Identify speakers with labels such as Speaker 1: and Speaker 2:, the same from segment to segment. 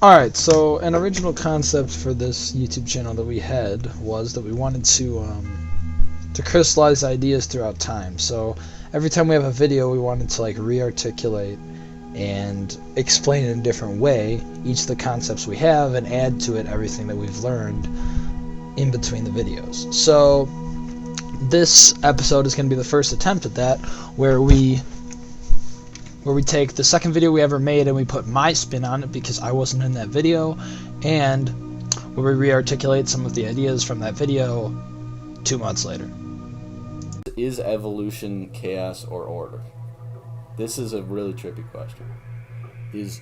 Speaker 1: Alright, so an original concept for this YouTube channel that we had was that we wanted to crystallize ideas throughout time. So every time we have a video, we wanted to like rearticulate and explain in a different way each of the concepts we have and add to it everything that we've learned in between the videos. So this episode is going to be the first attempt at that, where we take the second video we ever made and we put my spin on it because I wasn't in that video, and where we rearticulate some of the ideas from that video 2 months later.
Speaker 2: Is evolution chaos or order? This is a really trippy question. Is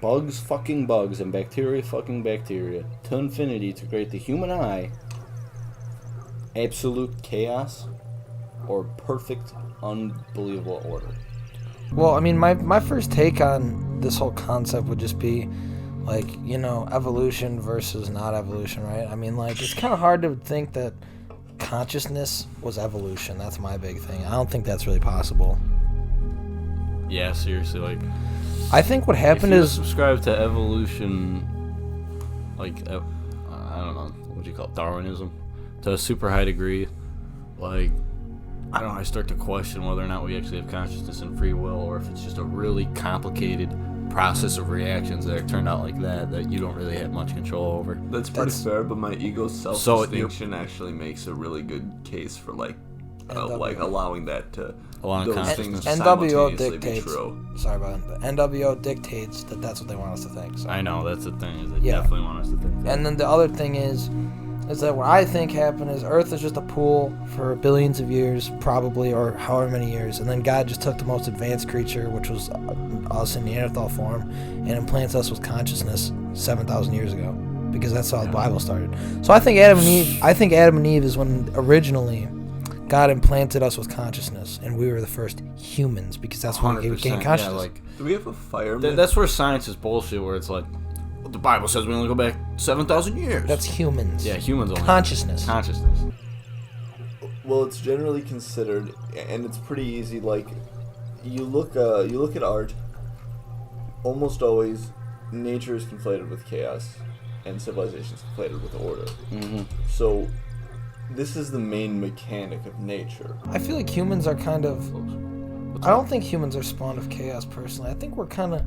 Speaker 2: bugs fucking bugs and bacteria fucking bacteria to infinity to create the human eye absolute chaos or perfect, unbelievable order?
Speaker 3: Well, I mean, my first take on this whole concept would just be, like, you know, evolution versus not evolution, right? I mean, like, it's kind of hard to think that consciousness was evolution. That's my big thing. I don't think that's really possible.
Speaker 2: Yeah, seriously, like...
Speaker 3: I think what happened
Speaker 2: if you
Speaker 3: is...
Speaker 2: subscribe to evolution, like, I don't know, what do you call it, Darwinism? To a super high degree, like... I don't know, I start to question whether or not we actually have consciousness and free will, or if it's just a really complicated process of reactions that turned out like that you don't really have much control over.
Speaker 4: That's pretty fair, but my ego self-distinction actually makes a really good case for like allowing that to those things simultaneously be true.
Speaker 3: Sorry about it. The NWO dictates that that's what they want us to think. So.
Speaker 2: I know, that's the thing, is they definitely want us to think that.
Speaker 3: And then the other thing is that what I think happened is Earth is just a pool for billions of years, probably, or however many years, and then God just took the most advanced creature, which was us in Neanderthal form, and implants us with consciousness 7,000 years ago, because that's how the Bible started. So I think Adam and Eve is when originally God implanted us with consciousness, and we were the first humans, because that's when we gained consciousness.
Speaker 2: Yeah, like,
Speaker 4: do we have a fire myth?
Speaker 2: That's where science is bullshit, where it's like, the Bible says we only go back 7,000 years.
Speaker 3: That's humans.
Speaker 2: Yeah, humans only.
Speaker 3: Consciousness.
Speaker 4: Well, it's generally considered, and it's pretty easy. Like, you look at art. Almost always, nature is conflated with chaos, and civilization is conflated with order.
Speaker 2: Mm-hmm.
Speaker 4: So, this is the main mechanic of nature.
Speaker 3: I feel like humans are kind of... I don't think humans are spawned of chaos, personally. I think we're kind of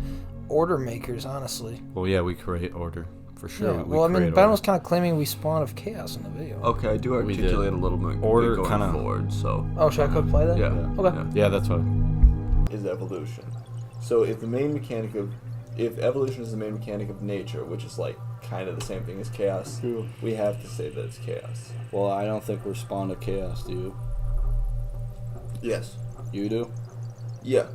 Speaker 3: order makers, honestly.
Speaker 2: Well, yeah, we create order, for sure.
Speaker 3: Yeah, well, I mean, Ben was kind of claiming we spawn of chaos in the video.
Speaker 4: Okay, I do articulate a little bit
Speaker 2: order
Speaker 4: going
Speaker 2: kind of
Speaker 4: forward, so...
Speaker 3: Oh, should I go play that?
Speaker 4: Yeah.
Speaker 3: Okay.
Speaker 2: Yeah, that's what...
Speaker 4: Is evolution. So if evolution is the main mechanic of nature, which is like kind of the same thing as chaos, we have to say that it's chaos.
Speaker 2: Well, I don't think we're spawned of chaos, do you?
Speaker 4: Yes.
Speaker 2: You do?
Speaker 4: Yeah.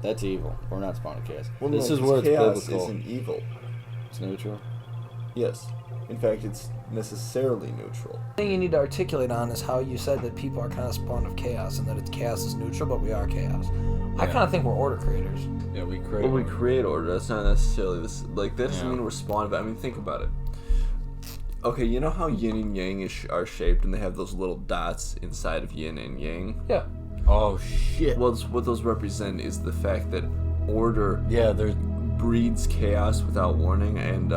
Speaker 2: That's evil. We're not spawned of chaos.
Speaker 4: Well,
Speaker 2: this
Speaker 4: no,
Speaker 2: is where it's
Speaker 4: chaos
Speaker 2: biblical.
Speaker 4: Isn't evil.
Speaker 2: It's neutral?
Speaker 4: Yes. In fact, it's necessarily neutral.
Speaker 3: The thing you need to articulate on is how you said that people are kind of spawned of chaos, and that chaos is neutral, but we are chaos. Yeah. I kind of think we're order creators.
Speaker 2: Yeah, we create
Speaker 4: order. We create order. That's not necessarily this. Like, that doesn't mean we're spawned of it. I mean, think about it. Okay, you know how yin and yang are shaped, and they have those little dots inside of yin and yang?
Speaker 3: Yeah.
Speaker 2: Oh, shit.
Speaker 4: Well, what those represent is the fact that order breeds chaos without warning, and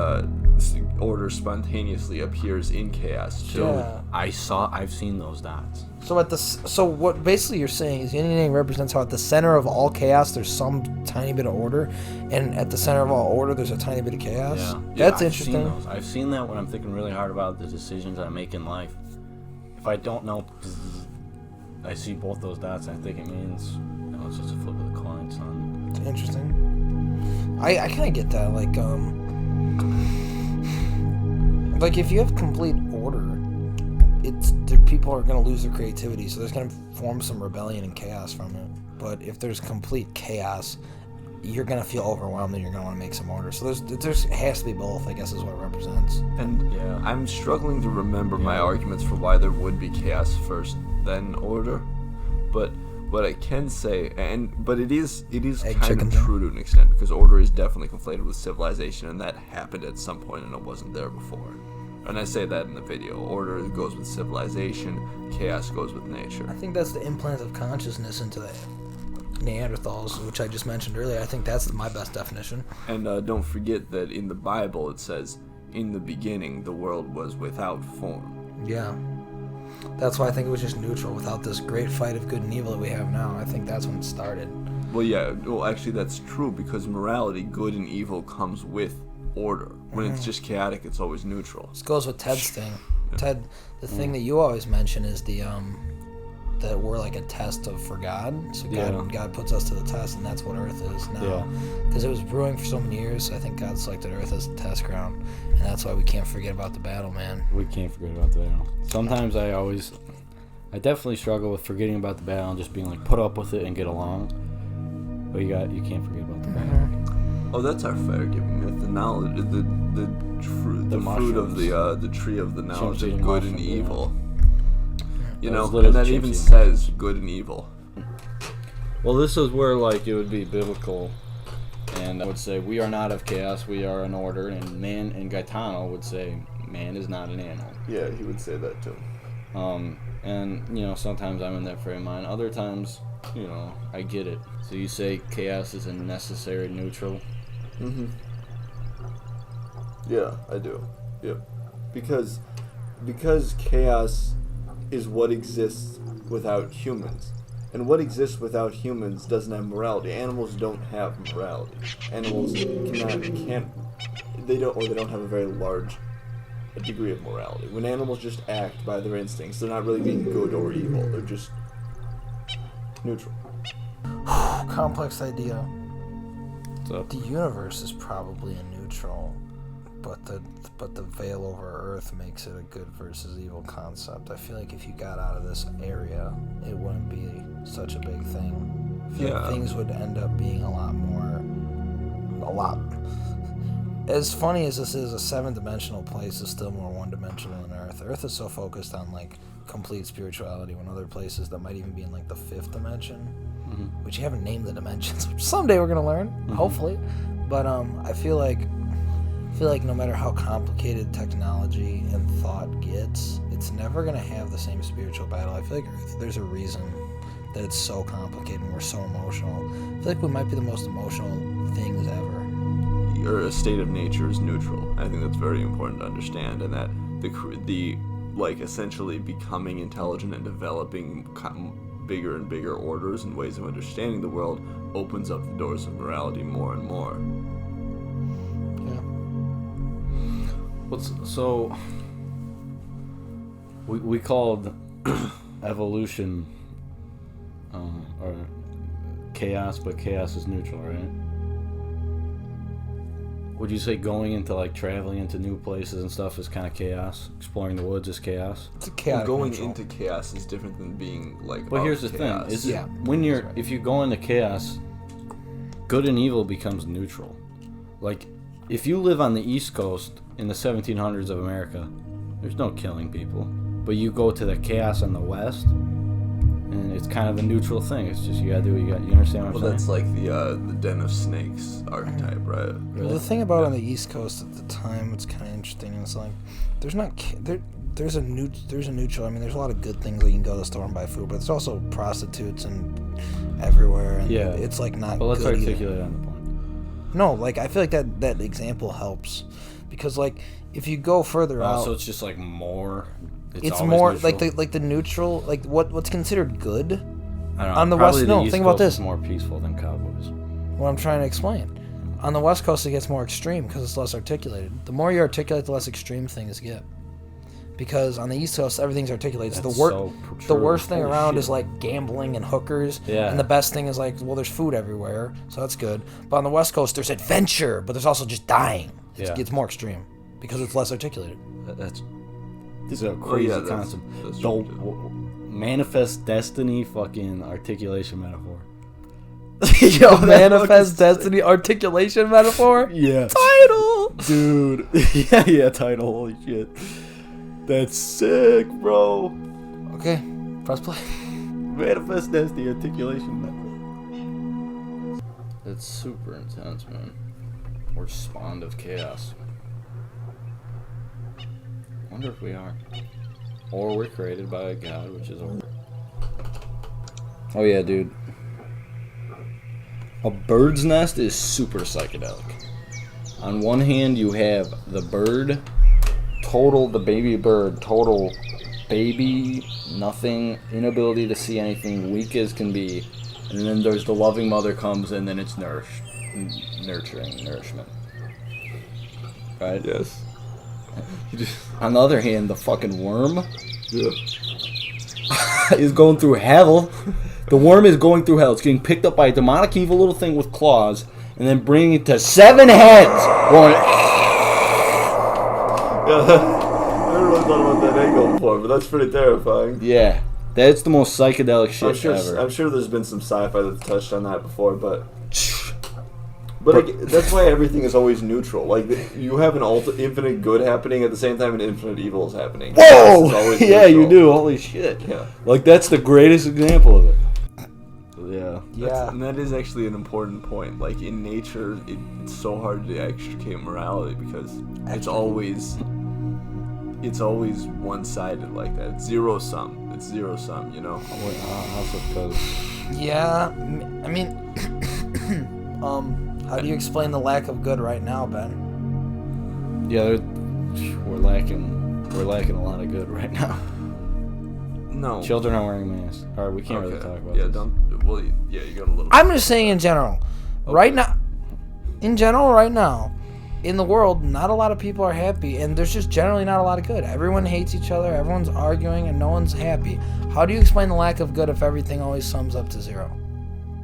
Speaker 4: order spontaneously appears in chaos too.
Speaker 3: Yeah.
Speaker 2: I've seen those dots.
Speaker 3: So what basically you're saying is yin and yang represents how at the center of all chaos there's some tiny bit of order, and at the center of all order there's a tiny bit of chaos.
Speaker 2: Yeah.
Speaker 3: That's interesting.
Speaker 2: I've seen that when I'm thinking really hard about the decisions I make in life. If I don't know, I see both those dots, I think it means, it's just a flip of the coin, son.
Speaker 3: It's interesting. I kind of get that, like if you have complete order, people are going to lose their creativity, so there's going to form some rebellion and chaos from it. But if there's complete chaos, you're going to feel overwhelmed and you're going to want to make some order. So there has to be both, I guess, is what it represents.
Speaker 4: And I'm struggling to remember my arguments for why there would be chaos first, then order. But what I can say, but it is kind of true to an extent, because order is definitely conflated with civilization, and that happened at some point and it wasn't there before. And I say that in the video. Order goes with civilization, chaos goes with nature.
Speaker 3: I think that's the implant of consciousness into that. Neanderthals, which I just mentioned earlier. I think that's my best definition.
Speaker 4: And don't forget that in the Bible it says, in the beginning the world was without form.
Speaker 3: Yeah. That's why I think it was just neutral without this great fight of good and evil that we have now. I think that's when it started.
Speaker 4: Well, yeah. Well, actually, that's true because morality, good and evil, comes with order. When it's just chaotic, it's always neutral.
Speaker 3: This goes with Ted's thing. Ted, the thing that you always mention is that we're like a test for God. So God puts us to the test, and that's what Earth is now. Because it was brewing for so many years. I think God selected Earth as the test ground, and that's why we can't forget about the battle, man.
Speaker 2: We can't forget about the battle. Sometimes I definitely struggle with forgetting about the battle and just being like, put up with it and get along. But you can't forget about the battle.
Speaker 4: Oh, that's our fire giving myth. The knowledge, the fruit of the tree of the knowledge of good and evil. You know, and that even says good and evil.
Speaker 2: Well, this is where like it would be biblical, and I would say we are not of chaos, we are an order, and man, and Gaetano would say man is not an animal.
Speaker 4: Yeah, he would say that too.
Speaker 2: And you know, sometimes I'm in that frame of mind. Other times, you know, I get it. So you say chaos is a necessary neutral.
Speaker 4: Mm-hmm. Yeah, I do. Yep. Because chaos is what exists without humans. And what exists without humans doesn't have morality. Animals don't have morality. Animals they don't have a very large degree of morality. When animals just act by their instincts, they're not really being good or evil. They're just neutral.
Speaker 3: Complex idea.
Speaker 2: So
Speaker 3: The universe is probably a neutral, but the veil over Earth makes it a good versus evil concept. I feel like if you got out of this area, it wouldn't be such a big thing. I feel like things would end up being a lot. As funny as this is, a 7-dimensional place is still more one-dimensional than Earth. Earth is so focused on like complete spirituality, when other places that might even be in like the 5th dimension, which you haven't named the dimensions, which someday we're gonna learn, hopefully. But I feel like no matter how complicated technology and thought gets, it's never gonna have the same spiritual battle. I feel like Earth, there's a reason that it's so complicated and we're so emotional. I feel like we might be the most emotional things ever.
Speaker 4: Or a state of nature is neutral. I think that's very important to understand, and that the like essentially becoming intelligent and developing bigger and bigger orders and ways of understanding the world opens up the doors of morality more and more.
Speaker 2: So we called evolution or chaos, but chaos is neutral, right? Would you say going into like traveling into new places and stuff is kind of chaos? Exploring the woods is chaos?
Speaker 3: It's a chaotic
Speaker 4: Going
Speaker 3: neutral.
Speaker 4: into chaos is different than being like.
Speaker 2: But here's the
Speaker 4: chaos.
Speaker 2: thing: is if you go into chaos, good and evil becomes neutral. Like if you live on the East Coast in the 1700s of America, there's no killing people. But you go to the chaos on the West, and it's kind of a neutral thing. It's just you gotta do what you got. You understand what I'm saying?
Speaker 4: Well, that's like the den of snakes archetype, right?
Speaker 3: Well, the thing about on the East Coast at the time, it's kind of interesting. It's like there's a neutral. I mean, there's a lot of good things that you can go to the store and buy food, but there's also prostitutes and everywhere, and it's like not.
Speaker 2: But let's
Speaker 3: good
Speaker 2: articulate
Speaker 3: either.
Speaker 2: on the point.
Speaker 3: No, like I feel like that example helps because like if you go further out,
Speaker 2: so it's just like more.
Speaker 3: It's more neutral. like the neutral, like what's considered good.
Speaker 2: I don't know,
Speaker 3: on the West. No, think about this.
Speaker 2: Is more peaceful than Cowboys.
Speaker 3: What I'm trying to explain. On the West Coast, it gets more extreme because it's less articulated. The more you articulate, the less extreme things get. Because on the East Coast, everything's articulated.
Speaker 2: That's
Speaker 3: The worst thing around is like gambling and hookers.
Speaker 2: Yeah.
Speaker 3: And the best thing is like, well, there's food everywhere, so that's good. But on the West Coast, there's adventure, but there's also just dying. It's more extreme because it's less articulated.
Speaker 2: This is a crazy concept. The manifest destiny fucking articulation metaphor.
Speaker 3: Yo, manifest destiny articulation metaphor?
Speaker 2: Yeah.
Speaker 3: Title!
Speaker 2: Dude. yeah, title. Holy shit. That's sick, bro.
Speaker 3: Okay, press play.
Speaker 2: Manifest destiny articulation metaphor. That's super intense, man. We're spawned of chaos. Wonder if we are. Or we're created by a god, which is order. Oh yeah, dude. A bird's nest is super psychedelic. On one hand, you have the bird, the baby bird, total baby, nothing, inability to see anything, weak as can be. And then there's the loving mother comes, and then it's nourishment. Right?
Speaker 4: Yes.
Speaker 2: On the other hand, the fucking worm
Speaker 4: Yeah.
Speaker 2: is going through hell. The worm is going through hell. It's getting picked up by a demonic evil little thing with claws, and then bringing it to 7 heads. Going,
Speaker 4: Yeah. I never really thought about that angle before, but that's pretty terrifying.
Speaker 2: yeah, that's the most psychedelic shit ever.
Speaker 4: I'm sure there's been some sci-fi that's touched on that before, but that's why everything is always neutral. Like you have an infinite good happening at the same time, an infinite evil is happening.
Speaker 2: Whoa!
Speaker 4: It's always
Speaker 2: Yeah, you
Speaker 4: neutral.
Speaker 2: do. Holy shit!
Speaker 4: Yeah.
Speaker 2: Like that's the greatest example of it. Yeah.
Speaker 4: And that is actually an important point. Like in nature, it's so hard to extricate morality because it's always one-sided like that. It's zero sum. You know.
Speaker 2: How suppose?
Speaker 3: Yeah, I mean, how do you explain the lack of good right now, Ben?
Speaker 2: Yeah, we're lacking a lot of good right now.
Speaker 4: No.
Speaker 2: Children are wearing masks. All right, we can't really talk about this.
Speaker 4: You got a little.
Speaker 3: I'm just saying in general, right now, in the world, not a lot of people are happy, and there's just generally not a lot of good. Everyone hates each other, everyone's arguing, and no one's happy. How do you explain the lack of good if everything always sums up to zero?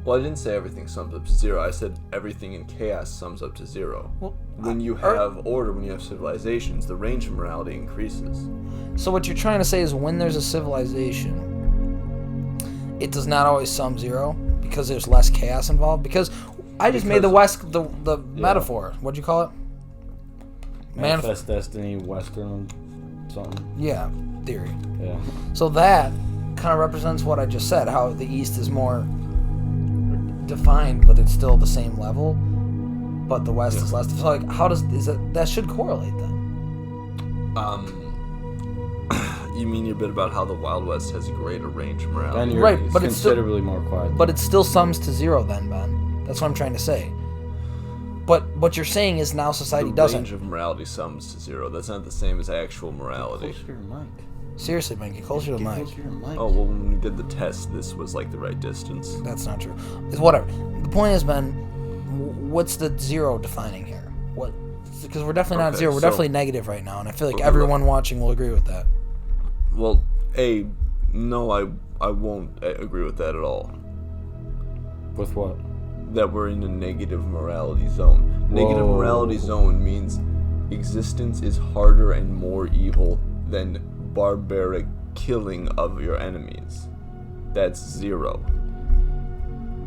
Speaker 4: Well, I didn't say everything sums up to zero. I said everything in chaos sums up to zero.
Speaker 3: Well,
Speaker 4: when you have order, when you have civilizations, the range of morality increases.
Speaker 3: So what you're trying to say is when there's a civilization, it does not always sum zero because there's less chaos involved? Because I just made the metaphor. What'd you call it?
Speaker 2: Manifest Destiny, Western, something.
Speaker 3: Yeah, theory.
Speaker 2: Yeah.
Speaker 3: So that kind of represents what I just said, how the East is more defined, but it's still the same level, but the West is less. So like, that should correlate then?
Speaker 4: You mean your bit about how the Wild West has a greater range of morality?
Speaker 2: Then you're
Speaker 3: Right, but it's
Speaker 2: considerably more quiet.
Speaker 3: But it still sums to zero then, Ben. That's what I'm trying to say. But what you're saying is now society doesn't.
Speaker 4: The range of morality sums to zero. That's not the same as actual morality.
Speaker 2: Closer to your mic.
Speaker 3: Seriously, man, get closer to the mic.
Speaker 4: Oh, well, when we did the test, this was like the right distance.
Speaker 3: That's not true. It's whatever. The point is, Ben, what's the zero defining here? What? Because we're definitely not zero. We're definitely negative right now, and I feel like everyone watching will agree with that.
Speaker 4: Well, no, I won't agree with that at all.
Speaker 2: With what?
Speaker 4: That we're in a negative morality zone. Negative morality zone means existence is harder and more evil than barbaric killing of your enemies. That's zero.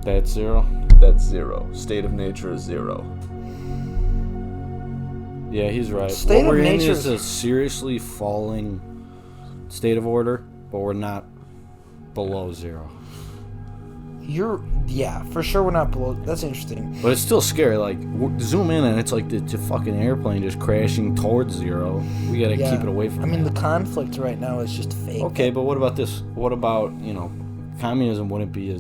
Speaker 2: That's zero?
Speaker 4: That's zero. State of nature is zero.
Speaker 2: Yeah, he's right.
Speaker 3: State
Speaker 2: what
Speaker 3: of
Speaker 2: we're in
Speaker 3: nature
Speaker 2: is a seriously falling state of order, but we're not below zero.
Speaker 3: For sure we're not below. That's interesting.
Speaker 2: But it's still scary. Like, zoom in and it's like the fucking airplane just crashing towards zero. We gotta keep it away from
Speaker 3: I mean,
Speaker 2: that.
Speaker 3: the conflict right now is just fake.
Speaker 2: Okay, but what about this? What about, communism wouldn't be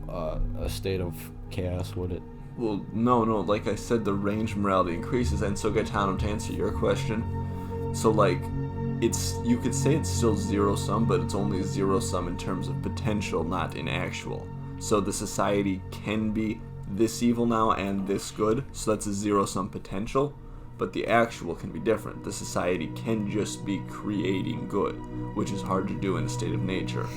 Speaker 2: a state of chaos, would it?
Speaker 4: Well, no. Like I said, the range of morality increases, and so Gaetano, to answer your question, so like, you could say it's still zero sum, but it's only zero sum in terms of potential, not in actual. So the society can be this evil now and this good, so that's a zero-sum potential, but the actual can be different. The society can just be creating good, which is hard to do in a state of nature.